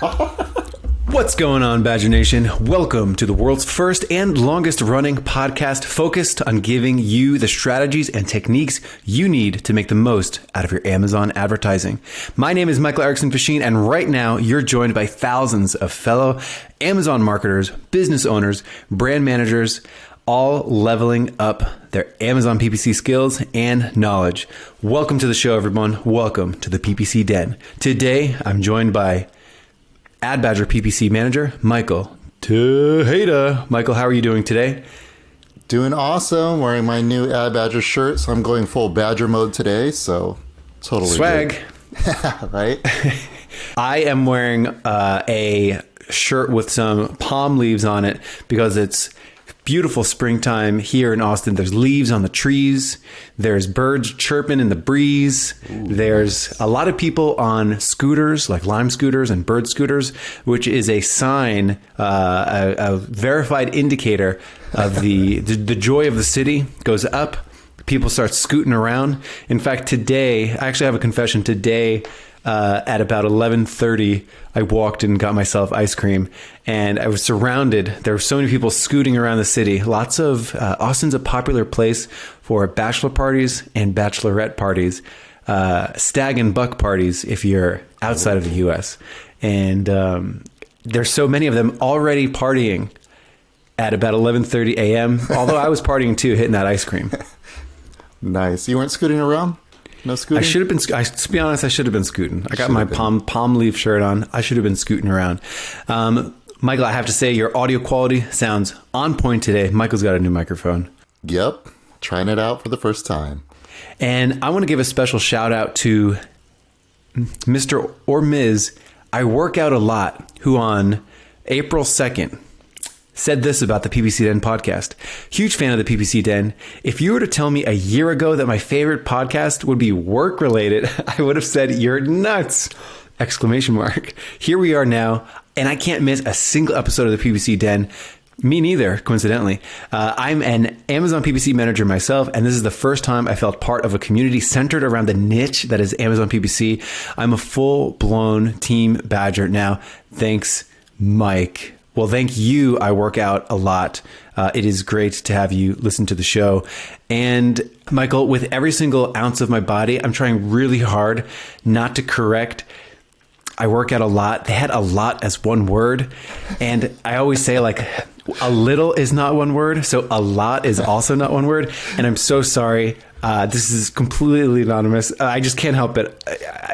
What's going on, Badger Nation? Welcome to the world's first and longest running podcast focused on giving you the strategies and techniques you need to make the most out of your Amazon advertising. My name is Michael Erickson Facchin, and right now you're joined by thousands of fellow Amazon marketers, business owners, brand managers, all leveling up their Amazon PPC skills and knowledge. Welcome to the show, everyone. Welcome to the PPC Den. Today, I'm joined by Ad Badger PPC Manager, Michael Tejeda. Michael, how are you doing today? Doing awesome. Wearing my new Ad Badger shirt, so I'm going full Badger mode today, so totally swag. Right? I am wearing a shirt with some palm leaves on it because it's beautiful springtime here in Austin. There's leaves on the trees. There's birds chirping in the breeze. Ooh, there's nice. A lot of people on scooters, like Lime scooters and bird scooters, which is a sign, a verified indicator of the joy of the city goes up. People start scooting around. In fact, today, I actually have a confession. Today, at about 11:30, I walked and got myself ice cream, and I was surrounded. There were so many people scooting around the city. Lots of Austin's a popular place for bachelor parties and bachelorette parties, stag and buck parties if you're outside of the U.S. And there's so many of them already partying at about 11:30 a.m. Although I was partying too, hitting that ice cream. Nice. You weren't scooting around? No scooting? I should have been, to be honest, I should have been scooting. I got my palm leaf shirt on. I should have been scooting around. Michael, I have to say your audio quality sounds on point today. Michael's got a new microphone. Yep. Trying it out for the first time. And I want to give a special shout out to Mr. or Ms. I Work Out a Lot, who on April 2nd said this about the PPC Den podcast. Huge fan of the PPC Den. If you were to tell me a year ago that my favorite podcast would be work related, I would have said, you're nuts! Exclamation mark. Here we are now, and I can't miss a single episode of the PPC Den. Me neither, coincidentally. I'm an Amazon PPC manager myself, and this is the first time I felt part of a community centered around the niche that is Amazon PPC. I'm a full-blown team Badger now. Thanks, Mike. Well, thank you. I Work Out a Lot. It is great to have you listen to the show. And Michael, with every single ounce of my body, I'm trying really hard not to correct I Work Out a Lot. They had a lot as one word. And I always say like a little is not one word. So a lot is also not one word. And I'm so sorry. This is completely anonymous. I just can't help it.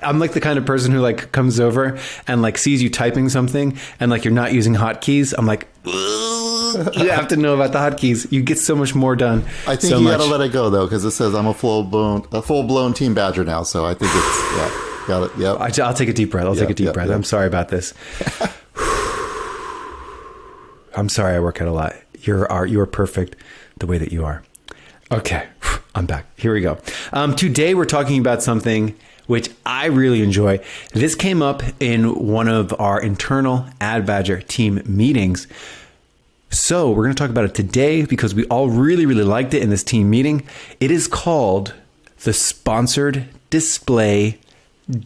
I'm like the kind of person who like comes over and like sees you typing something and like you're not using hotkeys. I'm like, you have to know about the hotkeys. You get so much more done. I think you got to let it go though, because it says I'm a full blown team Badger now. So I think it's got it. Yep. I'll take a deep breath. I'll take a deep breath. I'm sorry about this. I'm sorry. I Work Out a Lot. You are perfect the way that you are. Okay, I'm back. Here we go. Today we're talking about something which I really enjoy. This came up in one of our internal Ad Badger team meetings. So we're going to talk about it today because we all really, really liked it in this team meeting. It is called the Sponsored Display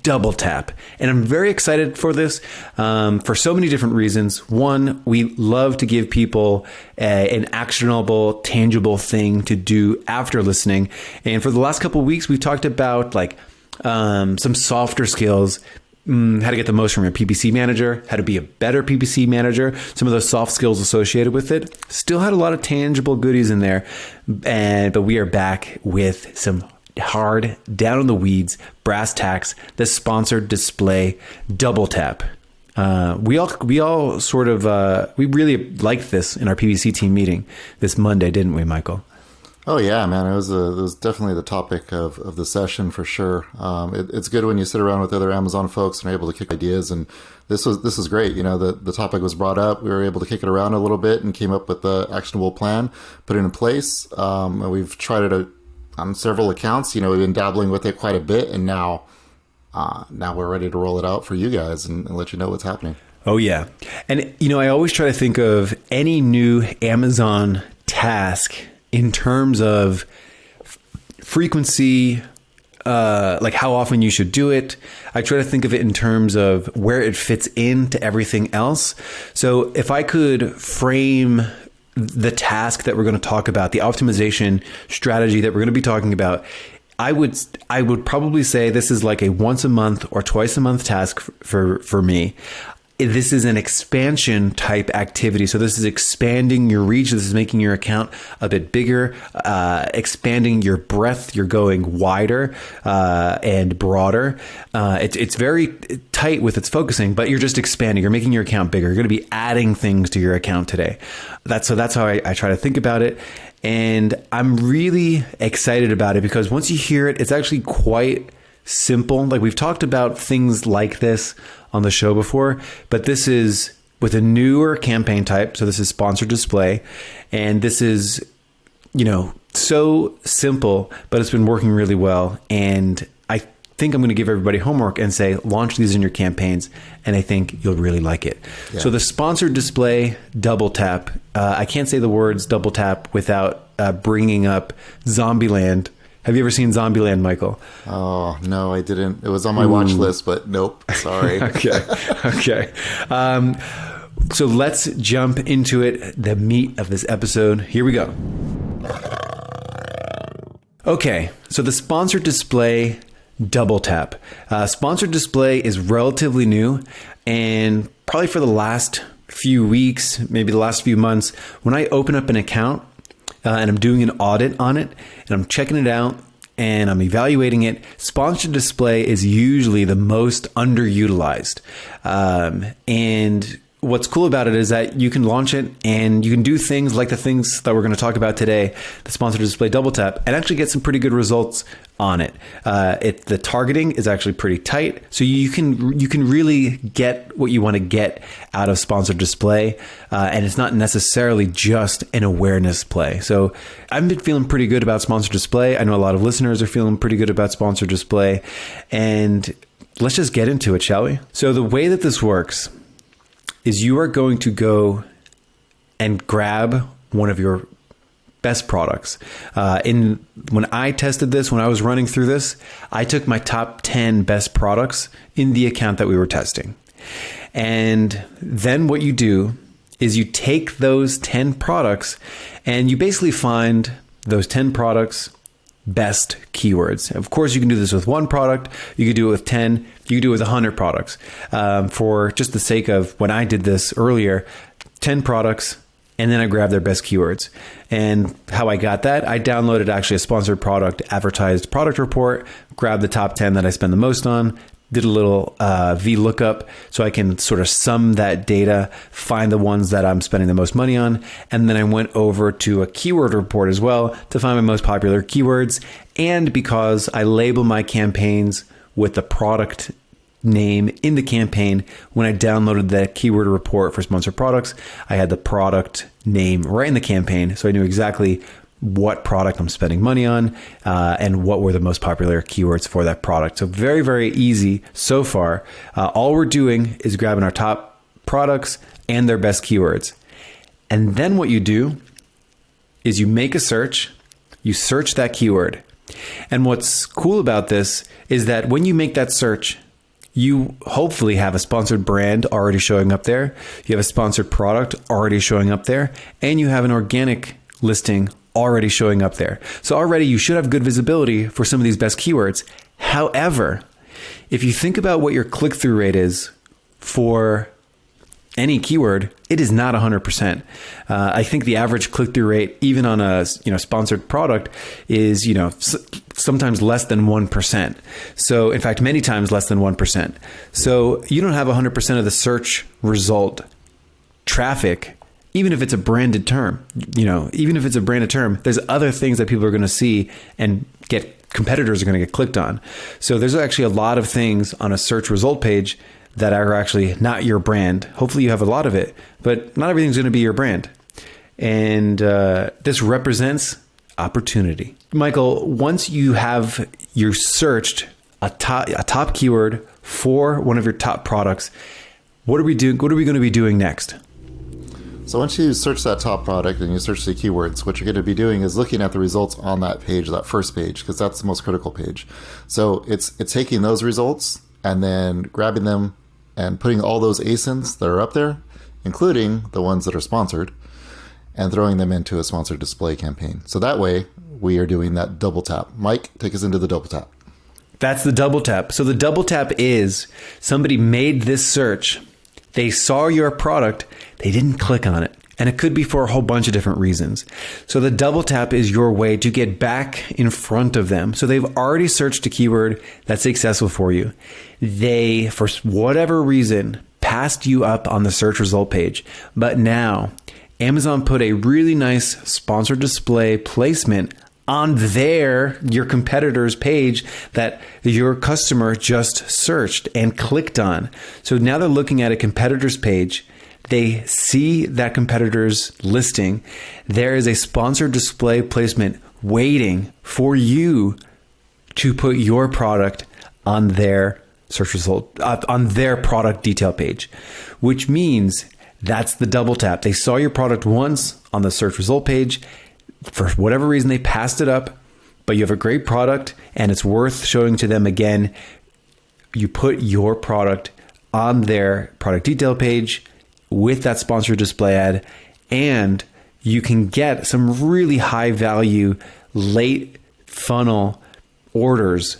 Double Tap. And I'm very excited for this for so many different reasons. One, we love to give people an actionable, tangible thing to do after listening. And for the last couple of weeks, we've talked about like some softer skills, how to get the most from your PPC manager, how to be a better PPC manager, some of those soft skills associated with it. Still had a lot of tangible goodies in there. But we are back with some hard, down in the weeds, brass tacks, the Sponsored Display Double Tap. We all sort of, we really liked this in our PPC team meeting this Monday, didn't we, Michael? Oh yeah, man. It was definitely the topic of the session for sure. It's good when you sit around with other Amazon folks and are able to kick ideas. And this was great. You know, the topic was brought up. We were able to kick it around a little bit and came up with the actionable plan, put it in place. And we've tried it on several accounts. You know, we've been dabbling with it quite a bit, and now we're ready to roll it out for you guys and let you know what's happening. Oh yeah. And you know, I always try to think of any new Amazon task in terms of frequency, like how often you should do it. I try to think of it in terms of where it fits into everything else. So if I could frame the task that we're going to talk about, the optimization strategy that we're going to be talking about, I would probably say this is like a once a month or twice a month task for me. This is an expansion type activity. So this is expanding your reach. This is making your account a bit bigger, expanding your breadth. You're going wider and broader. It's very tight with its focusing, but you're just expanding. You're making your account bigger. You're going to be adding things to your account today. That's how I try to think about it. And I'm really excited about it because once you hear it, it's actually quite simple. Like we've talked about things like this on the show before, but this is with a newer campaign type. So this is sponsored display, and this is, so simple, but it's been working really well. And I think I'm going to give everybody homework and say, launch these in your campaigns. And I think you'll really like it. Yeah. So the sponsored display double tap, I can't say the words double tap without bringing up Zombieland. Have you ever seen Zombieland, Michael? Oh, no, I didn't. It was on my watch list, but nope. Sorry. Okay. So let's jump into it, the meat of this episode. Here we go. Okay, so the sponsored display double tap. Sponsored display is relatively new, and probably for the last few weeks, maybe the last few months, when I open up an account, and I'm doing an audit on it, and I'm checking it out, and I'm evaluating it, sponsored display is usually the most underutilized. And what's cool about it is that you can launch it, and you can do things like the things that we're going to talk about today, the sponsored display double tap, and actually get some pretty good results on it. The targeting is actually pretty tight, so you can really get what you want to get out of sponsored display, and it's not necessarily just an awareness play. So I've been feeling pretty good about sponsored display. I know a lot of listeners are feeling pretty good about sponsored display, and let's just get into it, shall we? So the way that this works is you are going to go and grab one of your best products. When I tested this, when I was running through this, I took my top 10 best products in the account that we were testing. And then what you do is you take those 10 products and you basically find those 10 products best keywords. Of course, you can do this with one product. You could do it with 10. You could do it with 100 products. For just the sake of when I did this earlier, 10 products, and then I grabbed their best keywords. And how I got that, I downloaded actually a sponsored product advertised product report, grabbed the top 10 that I spend the most on, did a little VLOOKUP so I can sort of sum that data, find the ones that I'm spending the most money on. And then I went over to a keyword report as well to find my most popular keywords. And because I label my campaigns with the product name in the campaign, when I downloaded that keyword report for sponsored products, I had the product name right in the campaign. So I knew exactly what product I'm spending money on, and what were the most popular keywords for that product. So very, very easy so far. All we're doing is grabbing our top products and their best keywords. And then what you do is you make a search, you search that keyword. And what's cool about this is that when you make that search, you hopefully have a sponsored brand already showing up there. You have a sponsored product already showing up there, and you have an organic listing already showing up there. So already you should have good visibility for some of these best keywords. However, if you think about what your click-through rate is for any keyword, it is not 100%. I think the average click-through rate, even on a sponsored product, is sometimes less than 1%. So in fact, many times less than 1%. So you don't have 100% of the search result traffic. Even if it's a branded term, there's other things that people are going to see and competitors are going to get clicked on. So there's actually a lot of things on a search result page that are actually not your brand. Hopefully you have a lot of it, but not everything's going to be your brand. And this represents opportunity. Michael, once you searched a top keyword for one of your top products, what are we going to be doing next? So once you search that top product and you search the keywords, what you're going to be doing is looking at the results on that page, that first page, because that's the most critical page. So it's taking those results and then grabbing them and putting all those ASINs that are up there, including the ones that are sponsored, and throwing them into a sponsored display campaign. So that way we are doing that double tap. Mike, take us into the double tap. That's the double tap. So the double tap is somebody made this search. They saw your product. They didn't click on it. And it could be for a whole bunch of different reasons. So the double tap is your way to get back in front of them. So they've already searched a keyword that's successful for you. They, for whatever reason, passed you up on the search result page. But now Amazon put a really nice sponsored display placement on your competitor's page that your customer just searched and clicked on. So now they're looking at a competitor's page. They see that competitor's listing. There is a sponsored display placement waiting for you to put your product on their search result, on their product detail page, which means that's the double tap. They saw your product once on the search result page. For whatever reason, they passed it up, but you have a great product and it's worth showing to them again. You put your product on their product detail page with that sponsored display ad, and you can get some really high value late funnel orders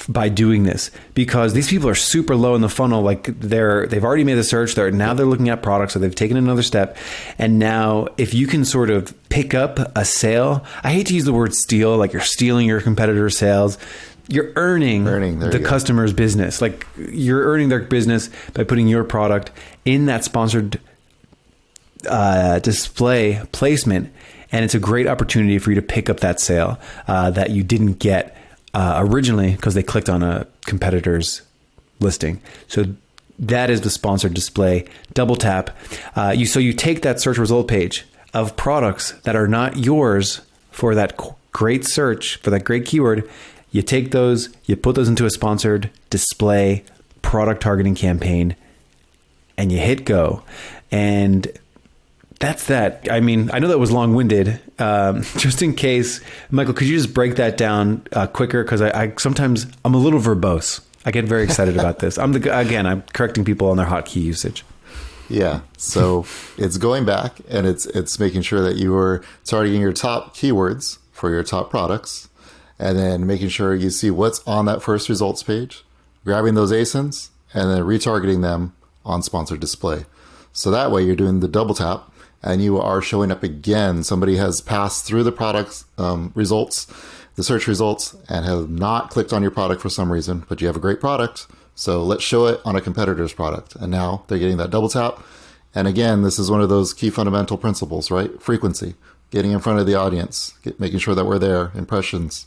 by doing this, because these people are super low in the funnel. Like they've already made the search. They're looking at products, so they've taken another step. And now if you can sort of pick up a sale, I hate to use the word steal, like you're stealing your competitor's sales. You're earning the customer's business. Like you're earning their business by putting your product in that sponsored display placement. And it's a great opportunity for you to pick up that sale that you didn't get originally because they clicked on a competitor's listing. So that is the sponsored display double tap. So you take that search result page of products that are not yours for that great search, for that great keyword. You take those, you put those into a sponsored display product targeting campaign, and you hit go. And that's that. I mean, I know that was long-winded. Just in case, Michael, could you just break that down quicker? Because I sometimes I'm a little verbose. I get very excited about this. I'm correcting people on their hotkey usage. Yeah. So it's going back and it's making sure that you are targeting your top keywords for your top products, and then making sure you see what's on that first results page, grabbing those ASINs, and then retargeting them on sponsored display. So that way you're doing the double tap and you are showing up again. Somebody has passed through the product's results, the search results, and have not clicked on your product for some reason, but you have a great product. So let's show it on a competitor's product. And now they're getting that double tap. And again, this is one of those key fundamental principles, right? Frequency, getting in front of the audience, making sure that we're there, impressions.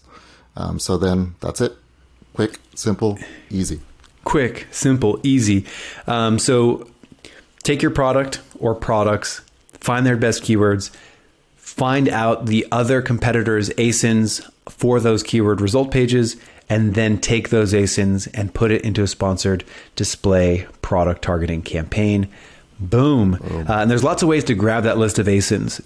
So then that's it. Quick, simple, easy. Quick, simple, easy. So take your product or products, find their best keywords, find out the other competitors' ASINs for those keyword result pages, and then take those ASINs and put it into a sponsored display product targeting campaign. Boom. And there's lots of ways to grab that list of ASINs.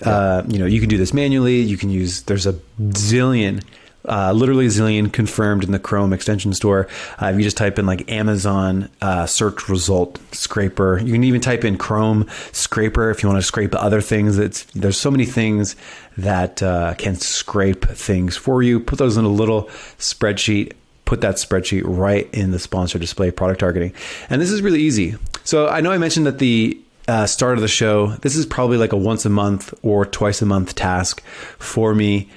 You can do this manually. You can there's a zillion, literally a zillion confirmed in the Chrome extension store. If you just type in like Amazon search result scraper, you can even type in Chrome scraper if you want to scrape other things. There's so many things that can scrape things for you. Put those in a little spreadsheet. Put that spreadsheet right in the sponsored display product targeting. And this is really easy. So I know I mentioned at the start of the show, this is probably like a once a month or twice a month task for me.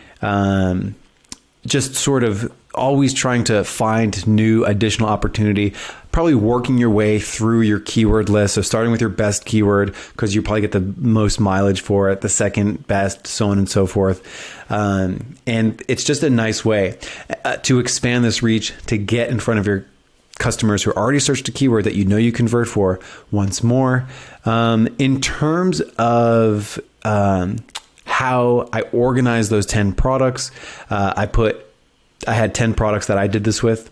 Just sort of always trying to find new additional opportunity, probably working your way through your keyword list. So starting with your best keyword, because you probably get the most mileage for it, the second best, so on and so forth. And it's just a nice way to expand this reach, to get in front of your customers who already searched a keyword that you know you convert for once more. In terms of how I organize those 10 products, I had 10 products that I did this with.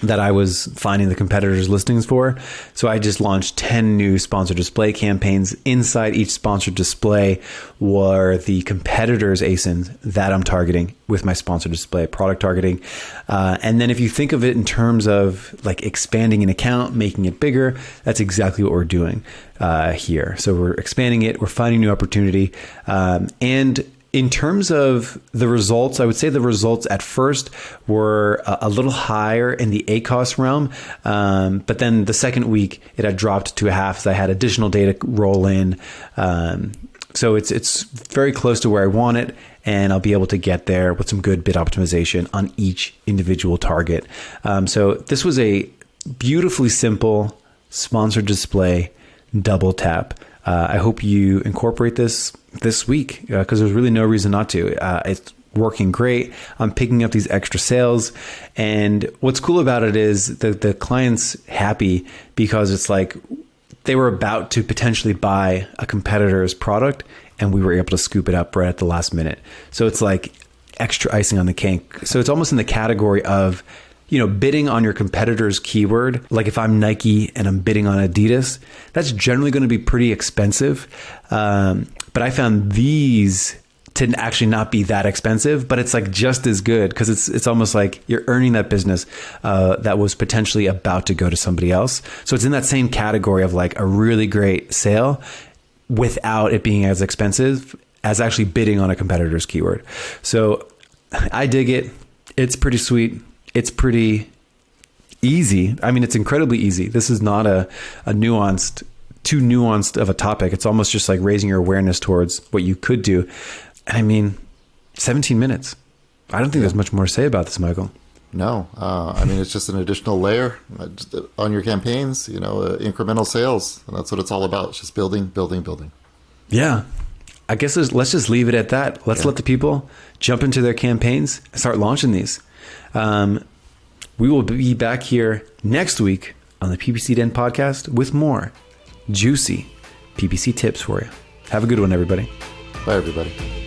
that I was finding the competitors' listings for. So I just launched 10 new sponsored display campaigns. Inside each sponsored display were the competitors' ASINs that I'm targeting with my sponsored display product targeting. And then if you think of it in terms of like expanding an account, making it bigger, that's exactly what we're doing here. So we're expanding it, we're finding new opportunity. And in terms of the results, I would say the results at first were a little higher in the ACOS realm. But then the second week, it had dropped to a half as I had additional data roll in. So it's very close to where I want it, and I'll be able to get there with some good bid optimization on each individual target. So this was a beautifully simple sponsored display double tap. I hope you incorporate this week because there's really no reason not to. It's working great. I'm picking up these extra sales. And what's cool about it is the client's happy because it's like they were about to potentially buy a competitor's product and we were able to scoop it up right at the last minute. So it's like extra icing on the cake. So it's almost in the category of, bidding on your competitor's keyword. Like if I'm Nike and I'm bidding on Adidas, that's generally going to be pretty expensive. But I found these to actually not be that expensive, but it's like just as good because it's almost like you're earning that business that was potentially about to go to somebody else. So it's in that same category of like a really great sale without it being as expensive as actually bidding on a competitor's keyword. So I dig it. It's pretty sweet. It's pretty easy. I mean, it's incredibly easy. This is not a too nuanced of a topic. It's almost just like raising your awareness towards what you could do. And I mean, 17 minutes. I don't think there's much more to say about this, Michael. No. I mean, it's just an additional layer on your campaigns, incremental sales. And that's what it's all about. It's just building. Yeah. I guess let's just leave it at that. Let's let the people jump into their campaigns and start launching these. We will be back here next week on the PPC Den podcast with more juicy PPC tips for you. Have a good one, everybody. Bye, everybody.